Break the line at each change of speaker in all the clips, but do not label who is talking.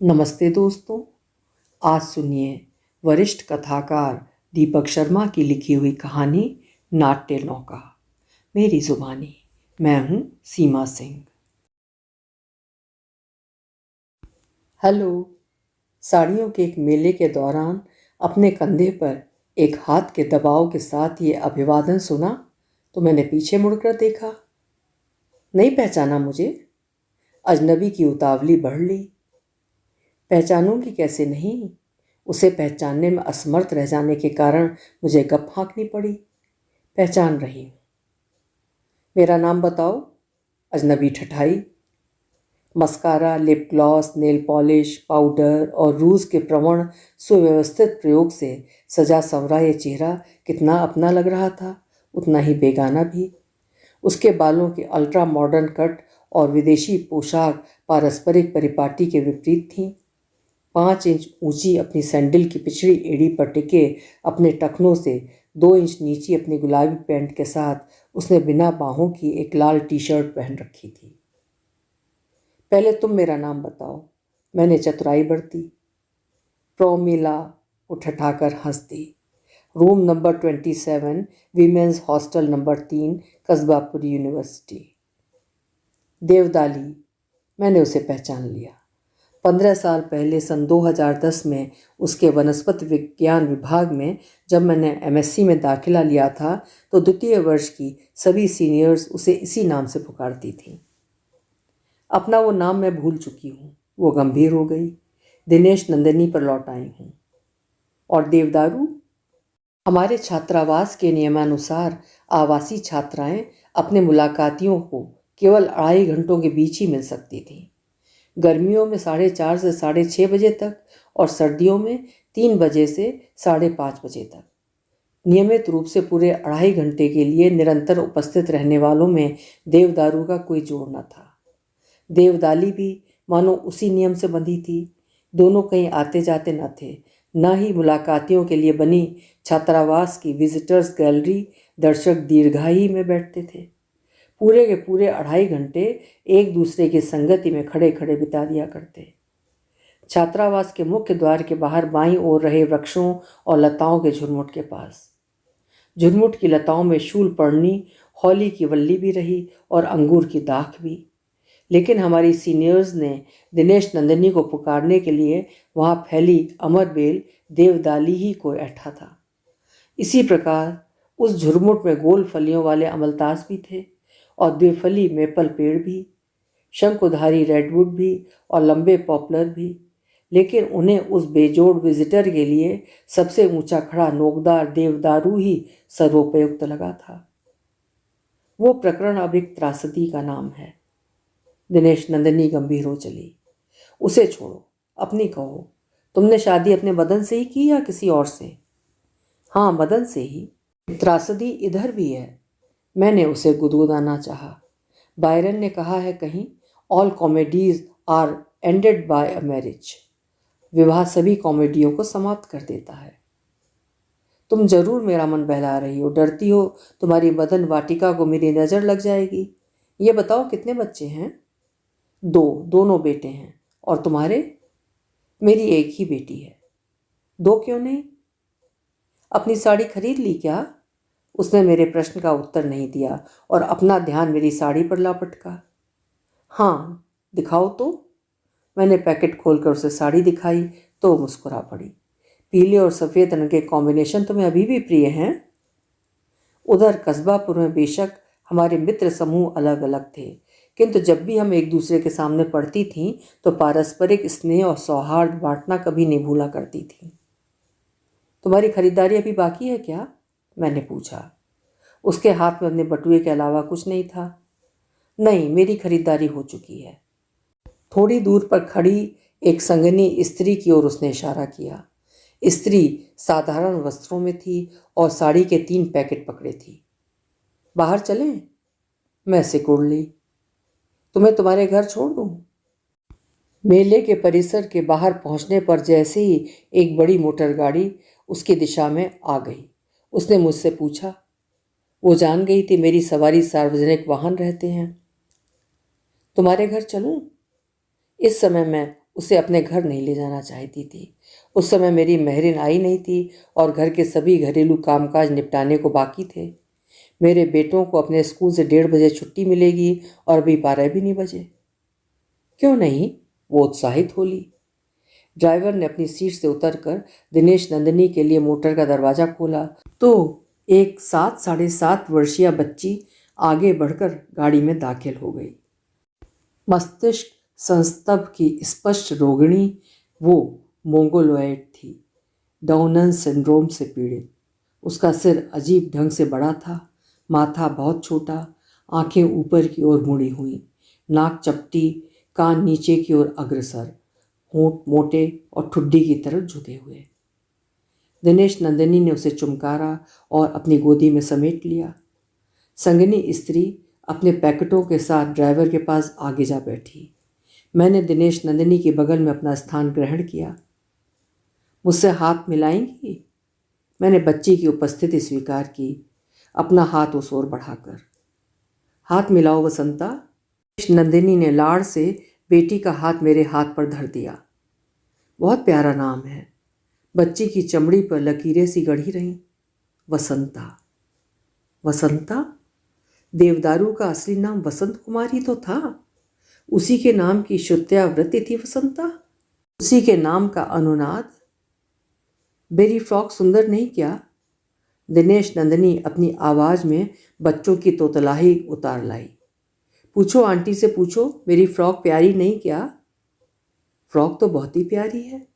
नमस्ते दोस्तों। आज सुनिए वरिष्ठ कथाकार दीपक शर्मा की लिखी हुई कहानी नाट्य नौका। मेरी जुबानी। मैं हूँ सीमा सिंह। हेलो। साड़ियों के एक मेले के दौरान अपने कंधे पर एक हाथ के दबाव के साथ ये अभिवादन सुना तो मैंने पीछे मुड़कर देखा। नहीं पहचाना मुझे? अजनबी की उतावली बढ़ ली। पहचानूंगी कैसे नहीं? उसे पहचानने में असमर्थ रह जाने के कारण मुझे गप हाँकनी पड़ी। पहचान रही हूँ। मेरा नाम बताओ। अजनबी ठठाई। Mascara, lip gloss, nail polish, powder और रूज के प्रवण सुव्यवस्थित प्रयोग से सजा संवरा ये चेहरा कितना अपना लग रहा था, उतना ही बेगाना भी। उसके बालों की अल्ट्रा मॉडर्न कट और विदेशी पोशाक पारस्परिक परिपाटी के विपरीत थीं। 5 इंच ऊंची अपनी सैंडल की पिछड़ी एड़ी पर टिके अपने टखनों से 2 इंच नीची अपनी गुलाबी पैंट के साथ उसने बिना बाहों की एक लाल टी शर्ट पहन रखी थी। पहले तुम मेरा नाम बताओ, मैंने चतुराई बरती। प्रोमिला, वो ठठाकर हंस दी। Room number 27, women's hostel number 3, Kasbapur university. Devdali, मैंने उसे पहचान लिया। 15 साल पहले सन 2010 में उसके वनस्पति विज्ञान विभाग में जब मैंने एमएससी में दाखिला लिया था तो द्वितीय वर्ष की सभी सीनियर्स उसे इसी नाम से पुकारती थीं। अपना वो नाम मैं भूल चुकी हूँ। वो गंभीर हो गई। दिनेश नंदिनी पर लौट आई हूँ। और देवदारू? हमारे छात्रावास के नियमानुसार आवासी छात्राएं अपने मुलाकातियों को केवल 2.5 घंटों के बीच ही मिल सकती थीं। गर्मियों में 4:30 से 6:30 बजे तक और सर्दियों में 3 बजे से 5:30 बजे तक। नियमित रूप से पूरे 2.5 घंटे के लिए निरंतर उपस्थित रहने वालों में देवदारू का कोई जोड़ न था। देवदाली भी मानो उसी नियम से बंधी थी। दोनों कहीं आते जाते न थे, न ही मुलाकातियों के लिए बनी छात्रावास की विजिटर्स गैलरी दर्शक दीर्घाई में बैठते थे। पूरे के पूरे 2.5 घंटे एक दूसरे की संगति में खड़े खड़े बिता दिया करते। छात्रावास के मुख्य द्वार के बाहर बाईं ओर रहे वृक्षों और लताओं के झुरमुट के पास। झुरमुट की लताओं में शूलपर्णी, हौली की वल्ली भी रही और अंगूर की दाख भी। लेकिन हमारी सीनियर्स ने दिनेश नंदिनी को पुकारने के लिए वहां फैली अमर बेल देवदाली ही को ऐठा था। इसी प्रकार उस झुरमुट में गोल फलियों वाले अमलतास भी थे और द्विफली मेपल पेड़ भी, शंकुधारी रेडवुड भी और लंबे पॉपुलर भी। लेकिन उन्हें उस बेजोड़ विजिटर के लिए सबसे ऊंचा खड़ा नोकदार देवदारू ही सर्वोपयुक्त लगा था। वो प्रकरण अब एक त्रासदी का नाम है। दिनेश नंदिनी गंभीर हो चली। उसे छोड़ो, अपनी कहो। तुमने शादी अपने मदन से ही की या किसी और से? हाँ, मदन से ही। त्रासदी इधर भी है। मैंने उसे गुदगुदाना चाहा। बायरन ने कहा है कहीं, all comedies are ended by a marriage. विवाह सभी कॉमेडियों को समाप्त कर देता है। तुम जरूर मेरा मन बहला रही हो। डरती हो तुम्हारी मदन वाटिका को मेरी नज़र लग जाएगी। ये बताओ कितने बच्चे हैं? 2, दोनों बेटे हैं। और तुम्हारे? मेरी एक ही बेटी है। 2 क्यों नहीं? अपनी साड़ी खरीद ली क्या? उसने मेरे प्रश्न का उत्तर नहीं दिया और अपना ध्यान मेरी साड़ी पर ला पटका। हाँ, दिखाओ तो। मैंने पैकेट खोलकर उसे साड़ी दिखाई तो मुस्कुरा पड़ी। पीले और सफ़ेद रंग के कॉम्बिनेशन तुम्हें अभी भी प्रिय हैं? उधर कस्बापुर में बेशक हमारे मित्र समूह अलग अलग थे, किंतु जब भी हम एक दूसरे के सामने पड़ती थीं तो पारस्परिक स्नेह और सौहार्द बांटना कभी नहीं भूला करती थीं। तुम्हारी खरीदारी अभी बाकी है क्या? मैंने पूछा। उसके हाथ में अपने बटुए के अलावा कुछ नहीं था। नहीं, मेरी खरीदारी हो चुकी है। थोड़ी दूर पर खड़ी एक संगनी स्त्री की ओर उसने इशारा किया। स्त्री साधारण वस्त्रों में थी और साड़ी के 3 पैकेट पकड़े थी। बाहर चलें? मैं सिकुड़ ली। तुम्हें तुम्हारे घर छोड़ दूं? मेले के परिसर के बाहर पहुंचने पर जैसे ही एक बड़ी मोटर गाड़ी उसकी दिशा में आ गई, उसने मुझसे पूछा। वो जान गई थी मेरी सवारी सार्वजनिक वाहन रहते हैं। तुम्हारे घर चलूं? इस समय मैं उसे अपने घर नहीं ले जाना चाहती थी। उस समय मेरी महरिन आई नहीं थी और घर के सभी घरेलू कामकाज निपटाने को बाकी थे। मेरे बेटों को अपने स्कूल से 1:30 छुट्टी मिलेगी और अभी 12 भी नहीं बजे। क्यों नहीं, वो उत्साहित होली। ड्राइवर ने अपनी सीट से उतरकर दिनेश नंदिनी के लिए मोटर का दरवाज़ा खोला तो एक 7-7.5 वर्षीय बच्ची आगे बढ़कर गाड़ी में दाखिल हो गई। मस्तिष्क संस्तभ की स्पष्ट रोगिणी वो मोंगोलॉयड थी, डाउन सिंड्रोम से पीड़ित। उसका सिर अजीब ढंग से बड़ा था, माथा बहुत छोटा, आंखें ऊपर की ओर मुड़ी हुई, नाक चपटी, कान नीचे की ओर अग्रसर, होंठ मोटे और ठुड्डी की तरफ झुके हुए। दिनेश नंदिनी ने उसे चुमकारा और अपनी गोदी में समेट लिया। संगिनी स्त्री अपने पैकेटों के साथ ड्राइवर के पास आगे जा बैठी। मैंने दिनेश नंदिनी के बगल में अपना स्थान ग्रहण किया। मुझसे हाथ मिलाएंगी? मैंने बच्ची की उपस्थिति स्वीकार की, अपना हाथ उस ओर बढ़ाकर। हाथ मिलाओ वसंता। दिनेश नंदिनी ने लाड़ से बेटी का हाथ मेरे हाथ पर धर दिया। बहुत प्यारा नाम है। बच्ची की चमड़ी पर लकीरें सी गढ़ी रहीं। वसंता। वसंता? देवदारू का असली नाम वसंत कुमार ही तो था। उसी के नाम की श्रुत्यावृत्ति थी वसंता, उसी के नाम का अनुनाद। मेरी फ्रॉक सुंदर नहीं क्या? दिनेश नंदिनी अपनी आवाज़ में बच्चों की तोतलाही उतार लाई। पूछो आंटी से पूछो, मेरी फ्रॉक प्यारी नहीं क्या? फ्रॉक तो बहुत ही प्यारी है।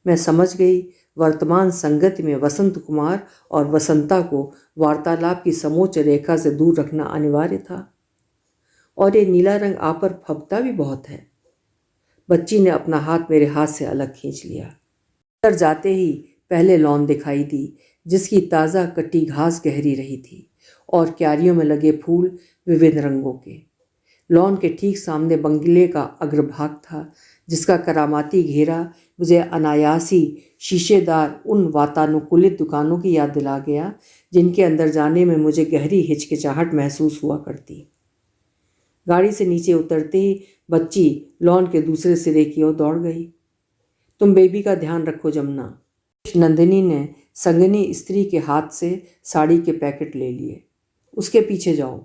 मैं समझ गई वर्तमान संगति में वसंत कुमार और वसंता को वार्तालाप की समोच्च रेखा से दूर रखना अनिवार्य था। और ये नीला रंग आप पर फबता भी बहुत है। बच्ची ने अपना हाथ मेरे हाथ से अलग खींच लिया। अंदर जाते ही पहले लॉन दिखाई दी, जिसकी ताज़ा कटी घास गहरी रही थी और क्यारियों में लगे फूल विविध रंगों के। लॉन के ठीक सामने बंगले का अग्रभाग था, जिसका करामाती घेरा मुझे अनायासी शीशेदार उन वातानुकूलित दुकानों की याद दिला गया जिनके अंदर जाने में मुझे गहरी हिचकिचाहट महसूस हुआ करती। गाड़ी से नीचे उतरते ही बच्ची लॉन के दूसरे सिरे की ओर दौड़ गई। तुम बेबी का ध्यान रखो जमुना। नंदिनी ने संगिनी स्त्री के हाथ से साड़ी के पैकेट ले लिए। उसके पीछे जाओ,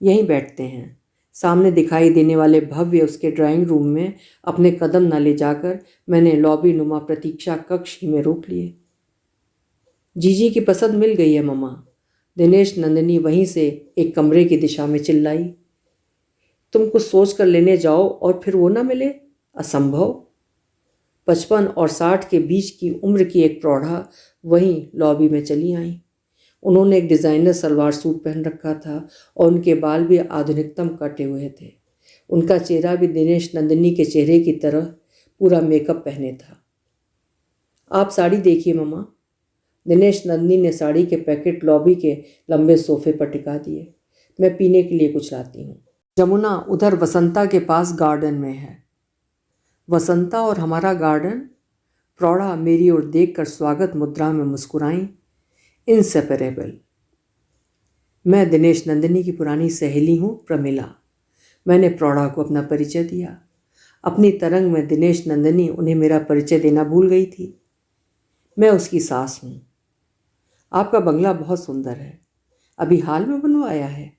यहीं बैठते हैं। सामने दिखाई देने वाले भव्य उसके ड्राइंग रूम में अपने कदम न ले जाकर मैंने लॉबी नुमा प्रतीक्षा कक्ष ही में रोक लिए। जीजी की पसंद मिल गई है मम्मा। दिनेश नंदिनी वहीं से एक कमरे की दिशा में चिल्लाई। तुम कुछ सोच कर लेने जाओ और फिर वो ना मिले, असंभव। 55 और 60 के बीच की उम्र की एक प्रौढ़ा वहीं लॉबी में चली आई। उन्होंने एक डिज़ाइनर सलवार सूट पहन रखा था और उनके बाल भी आधुनिकतम कटे हुए थे। उनका चेहरा भी दिनेश नंदिनी के चेहरे की तरह पूरा मेकअप पहने था। आप साड़ी देखिए मम्मा। दिनेश नंदिनी ने साड़ी के पैकेट लॉबी के लंबे सोफे पर टिका दिए। मैं पीने के लिए कुछ लाती हूँ। जमुना उधर वसंता के पास गार्डन में है। वसंता और हमारा गार्डन? प्रौढ़ा मेरी ओर देखकर स्वागत मुद्रा में मुस्कुराई। इनसेपरेबल। मैं दिनेश नंदिनी की पुरानी सहेली हूँ, प्रमिला। मैंने प्रौढ़ा को अपना परिचय दिया। अपनी तरंग में दिनेश नंदिनी उन्हें मेरा परिचय देना भूल गई थी। मैं उसकी सास हूँ। आपका बंगला बहुत सुंदर है, अभी हाल में बनवाया है।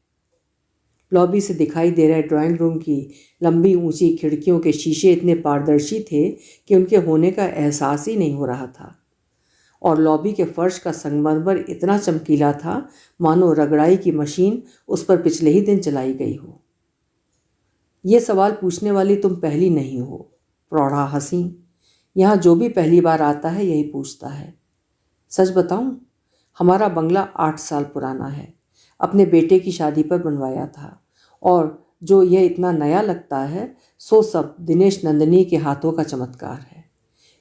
लॉबी से दिखाई दे रहे ड्राइंग रूम की लंबी ऊंची खिड़कियों के शीशे इतने पारदर्शी थे कि उनके होने का एहसास ही नहीं हो रहा था, और लॉबी के फर्श का संगमरमर इतना चमकीला था मानो रगड़ाई की मशीन उस पर पिछले ही दिन चलाई गई हो। ये सवाल पूछने वाली तुम पहली नहीं हो, प्रौढ़ा हंसी। यहाँ जो भी पहली बार आता है यही पूछता है। सच बताऊं, हमारा बंगला 8 साल पुराना है। अपने बेटे की शादी पर बनवाया था, और जो यह इतना नया लगता है सो सब दिनेश नंदिनी के हाथों का चमत्कार है।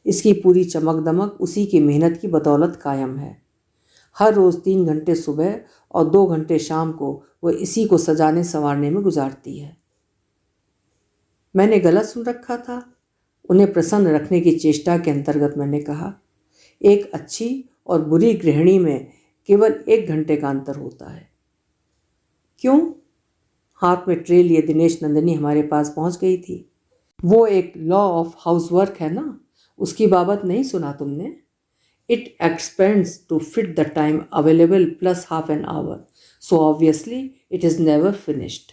इसकी पूरी चमक दमक उसी की मेहनत की बदौलत कायम है। हर रोज़ 3 घंटे सुबह और 2 घंटे शाम को वह इसी को सजाने संवारने में गुजारती है। मैंने गलत सुन रखा था? उन्हें प्रसन्न रखने की चेष्टा के अंतर्गत मैंने कहा। एक अच्छी और बुरी गृहिणी में केवल 1 घंटे का अंतर होता है। क्यों? हाथ में ट्रे लिए दिनेश नंदिनी हमारे पास पहुंच गई थी। वो एक लॉ ऑफ हाउसवर्क है ना, उसकी बाबत नहीं सुना तुमने? It expands to fit the time available plus half an hour, so obviously it is never finished.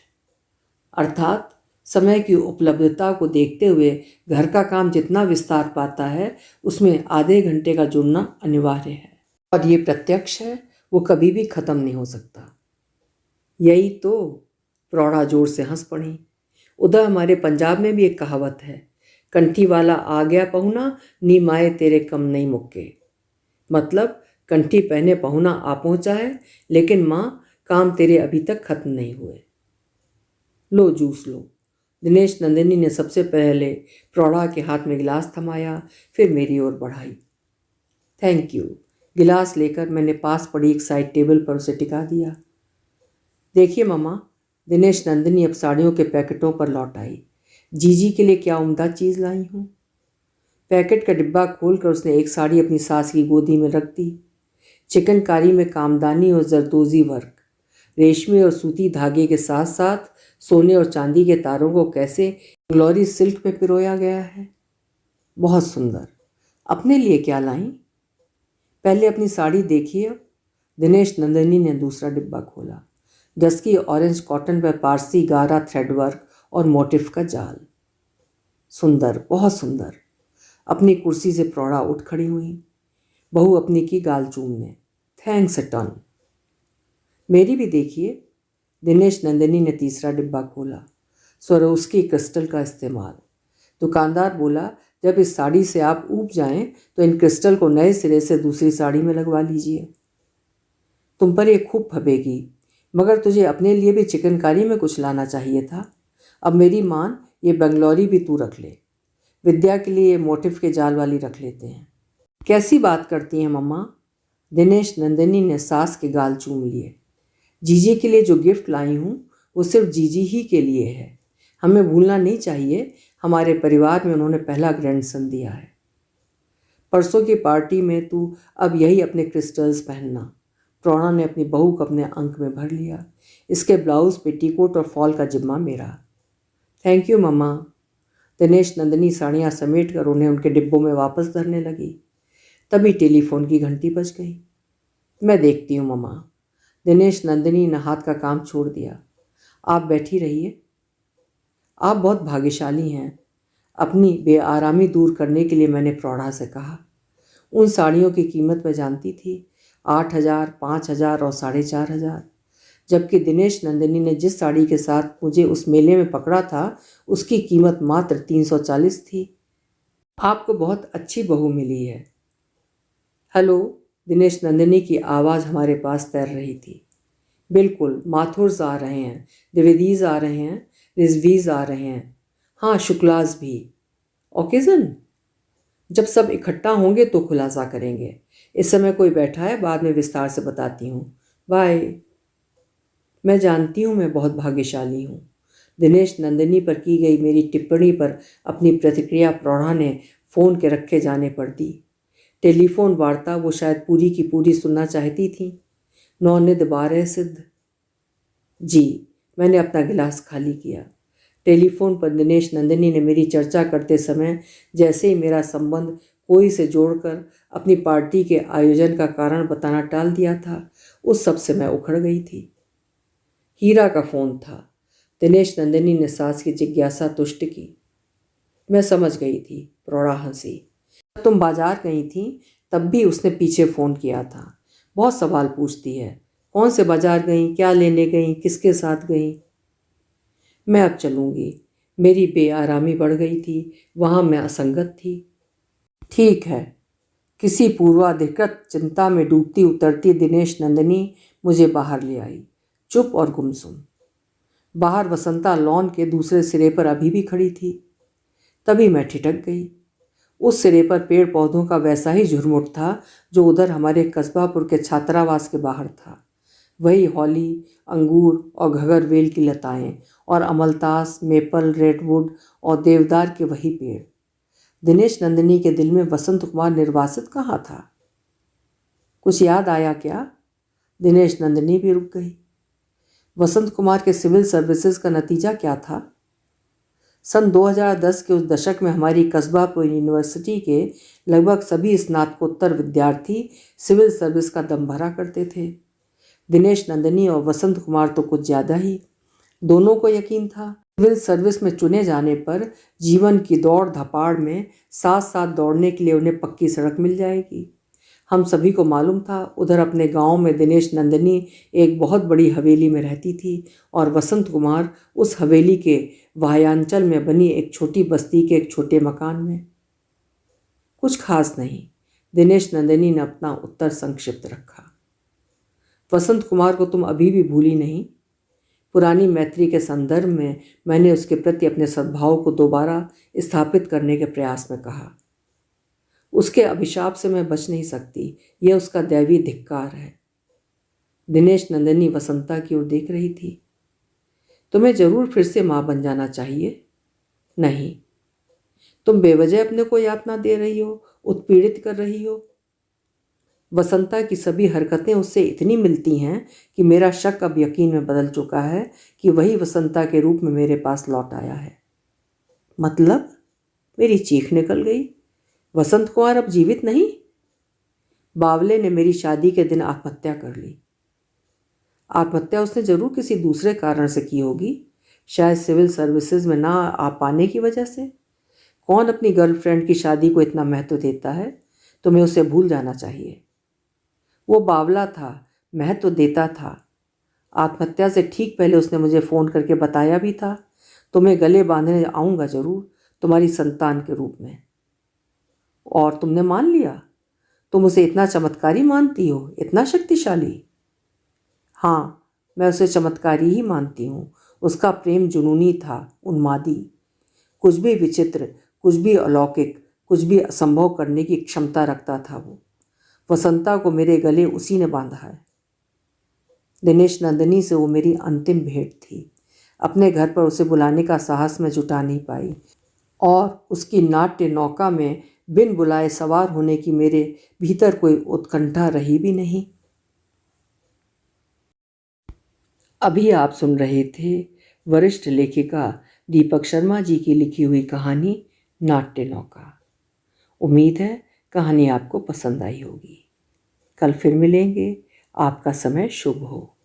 अर्थात समय की उपलब्धता को देखते हुए घर का काम जितना विस्तार पाता है उसमें आधे घंटे का जुड़ना अनिवार्य है, और ये प्रत्यक्ष है, वो कभी भी खत्म नहीं हो सकता। यही तो। प्रौढ़ा जोर से हंस पड़ी। उधर हमारे पंजाब में भी एक कहावत है, कंठी वाला आ गया पहुना, नी माए तेरे कम नहीं मुक्के। मतलब कंठी पहने पहुना आ पहुंचा है, लेकिन माँ काम तेरे अभी तक खत्म नहीं हुए। लो जूस लो। दिनेश नंदिनी ने सबसे पहले प्रौढ़ा के हाथ में गिलास थमाया, फिर मेरी ओर बढ़ाई। Thank you. गिलास लेकर मैंने पास पड़ी एक साइड टेबल पर उसे टिका दिया। देखिए मम्मा, दिनेश नंदिनी अब साड़ियों के पैकेटों पर लौट आई। जीजी के लिए क्या उम्दा चीज़ लाई हूँ। पैकेट का डिब्बा खोलकर उसने एक साड़ी अपनी सास की गोदी में रख दी। चिकनकारी में कामदानी और जरदोजी वर्क, रेशमी और सूती धागे के साथ साथ सोने और चांदी के तारों को कैसे ग्लोरी सिल्क में पिरोया गया है। बहुत सुंदर। अपने लिए क्या लाई? पहले अपनी साड़ी देखिए। अब दिनेश नंदिनी ने दूसरा डिब्बा खोला। डस्की ऑरेंज कॉटन पर पारसी गारा थ्रेड वर्क और मोटिफ का जाल। सुंदर, बहुत सुंदर। अपनी कुर्सी से प्रौढ़ा उठ खड़ी हुई। बहू अपनी की गाल चूमने। Thanks a ton. मेरी भी देखिए। दिनेश नंदिनी ने तीसरा डिब्बा खोला। स्वरोस्की क्रिस्टल का इस्तेमाल। दुकानदार बोला, जब इस साड़ी से आप ऊब जाएं तो इन क्रिस्टल को नए सिरे से दूसरी साड़ी में लगवा लीजिए। तुम पर ये खूब फबेगी, मगर तुझे अपने लिए भी चिकनकारी में कुछ लाना चाहिए था। अब मेरी मान, ये बंगलौरी भी तू रख ले। विद्या के लिए ये मोटिफ के जाल वाली रख लेते हैं। कैसी बात करती हैं मम्मा? दिनेश नंदिनी ने सास के गाल चूम लिए। जीजी के लिए जो गिफ्ट लाई हूँ वो सिर्फ जीजी ही के लिए है। हमें भूलना नहीं चाहिए, हमारे परिवार में उन्होंने पहला ग्रैंडसन दिया है। परसों की पार्टी में तू अब यही अपने क्रिस्टल्स पहनना। प्रौढ़ा ने अपनी बहू को अपने अंक में भर लिया। इसके ब्लाउज, पेटीकोट और फॉल का जिम्मा मेरा। थैंक यू मम्मा। दिनेश नंदिनी साड़ियाँ समेट कर उन्हें उनके डिब्बों में वापस धरने लगी। तभी टेलीफोन की घंटी बज गई। मैं देखती हूँ मम्मा। दिनेश नंदिनी ने हाथ का काम छोड़ दिया। आप बैठी रहिए। आप बहुत भाग्यशाली हैं। अपनी बेआरामी दूर करने के लिए मैंने प्रौढ़ा से कहा। उन साड़ियों की कीमत मैं जानती थी, 8,000, 5,000 और 4,500। जबकि दिनेश नंदिनी ने जिस साड़ी के साथ मुझे उस मेले में पकड़ा था उसकी कीमत मात्र 340 थी। आपको बहुत अच्छी बहू मिली है। हेलो। दिनेश नंदिनी की आवाज़ हमारे पास तैर रही थी। बिल्कुल, माथुर्स आ रहे हैं, द्विवेदीज आ रहे हैं, रिजवीज आ रहे हैं, हाँ शुक्लास भी। ओकेजन जब सब इकट्ठा होंगे तो खुलासा करेंगे। इस समय कोई बैठा है, बाद में विस्तार से बताती हूँ। बाय। मैं जानती हूँ मैं बहुत भाग्यशाली हूँ। दिनेश नंदिनी पर की गई मेरी टिप्पणी पर अपनी प्रतिक्रिया प्रौढ़ा ने फ़ोन के रखे जाने पर दी। टेलीफोन वार्ता वो शायद पूरी की पूरी सुनना चाहती थी। 9 सिद्ध। जी। मैंने अपना गिलास खाली किया। टेलीफोन पर दिनेश नंदिनी ने मेरी चर्चा करते समय जैसे ही मेरा संबंध कोई से जोड़कर अपनी पार्टी के आयोजन का कारण बताना टाल दिया था, उस सब से मैं उखड़ गई थी। हीरा का फ़ोन था। दिनेश नंदिनी ने सास की जिज्ञासा तुष्ट की। मैं समझ गई थी। प्रौढ़ा हंसी। तुम बाजार गई थी तब भी उसने पीछे फ़ोन किया था। बहुत सवाल पूछती है। कौन से बाजार गई, क्या लेने गई, किसके साथ गई? मैं अब चलूँगी। मेरी बेआरामी बढ़ गई थी, वहाँ मैं असंगत थी। ठीक है। किसी पूर्वाधिकृत चिंता में डूबती उतरती दिनेश नंदिनी मुझे बाहर ले आई, चुप और गुमसुम। बाहर वसंता लॉन के दूसरे सिरे पर अभी भी खड़ी थी। तभी मैं ठिठक गई। उस सिरे पर पेड़ पौधों का वैसा ही झुरमुट था जो उधर हमारे कस्बापुर के छात्रावास के बाहर था। वही हॉली, अंगूर और घगरवेल की लताएं और अमलतास, मेपल, रेडवुड और देवदार के वही पेड़। दिनेश नंदिनी के दिल में वसंत कुमार निर्वासित कहाँ था? कुछ याद आया क्या? दिनेश नंदिनी भी रुक गई। वसंत कुमार के सिविल सर्विसेज का नतीजा क्या था? सन 2010 के उस दशक में हमारी कस्बापुर यूनिवर्सिटी के लगभग सभी स्नातकोत्तर विद्यार्थी सिविल सर्विस का दम भरा करते थे। दिनेश नंदिनी और वसंत कुमार तो कुछ ज़्यादा ही। दोनों को यकीन था सिविल सर्विस में चुने जाने पर जीवन की दौड़ धपाड़ में साथ साथ दौड़ने के लिए उन्हें पक्की सड़क मिल जाएगी। हम सभी को मालूम था उधर अपने गांव में दिनेश नंदिनी एक बहुत बड़ी हवेली में रहती थी और वसंत कुमार उस हवेली के वाह्यांचल में बनी एक छोटी बस्ती के एक छोटे मकान में। कुछ खास नहीं, दिनेश नंदिनी ने अपना उत्तर संक्षिप्त रखा। वसंत कुमार को तुम अभी भी भूली नहीं? पुरानी मैत्री के संदर्भ में मैंने उसके प्रति अपने सद्भाव को दोबारा स्थापित करने के प्रयास में कहा। उसके अभिशाप से मैं बच नहीं सकती, यह उसका दैवी धिक्कार है। दिनेश नंदिनी वसंता की ओर देख रही थी। तुम्हें जरूर फिर से माँ बन जाना चाहिए। नहीं, तुम बेवजह अपने को यातना दे रही हो, उत्पीड़ित कर रही हो। वसंता की सभी हरकतें उससे इतनी मिलती हैं कि मेरा शक अब यकीन में बदल चुका है कि वही वसंता के रूप में मेरे पास लौट आया है। मतलब? मेरी चीख निकल गई। वसंत कुमार अब जीवित नहीं? बावले ने मेरी शादी के दिन आत्महत्या कर ली। आत्महत्या उसने जरूर किसी दूसरे कारण से की होगी, शायद सिविल सर्विसेज में ना आ पाने की वजह से। कौन अपनी गर्लफ्रेंड की शादी को इतना महत्व देता है? तुम्हें उसे भूल जाना चाहिए। वो बावला था, महत्व देता था। आत्महत्या से ठीक पहले उसने मुझे फ़ोन करके बताया भी था, तुम्हें गले बांधने आऊँगा ज़रूर, तुम्हारी संतान के रूप में। और तुमने मान लिया? तुम उसे इतना चमत्कारी मानती हो, इतना शक्तिशाली? हाँ, मैं उसे चमत्कारी ही मानती हूँ। उसका प्रेम जुनूनी था, उन्मादी। कुछ भी विचित्र, कुछ भी अलौकिक, कुछ भी असंभव करने की क्षमता रखता था वो। वसंता को मेरे गले उसी ने बांधा है। दिनेश नंदिनी से वो मेरी अंतिम भेंट थी। अपने घर पर उसे बुलाने का साहस मैं जुटा नहीं पाई और उसकी नाट्य नौका में बिन बुलाए सवार होने की मेरे भीतर कोई उत्कंठा रही भी नहीं। अभी आप सुन रहे थे वरिष्ठ लेखिका दीपक शर्मा जी की लिखी हुई कहानी नाट्य नौका। उम्मीद है कहानी आपको पसंद आई होगी। कल फिर मिलेंगे। आपका समय शुभ हो।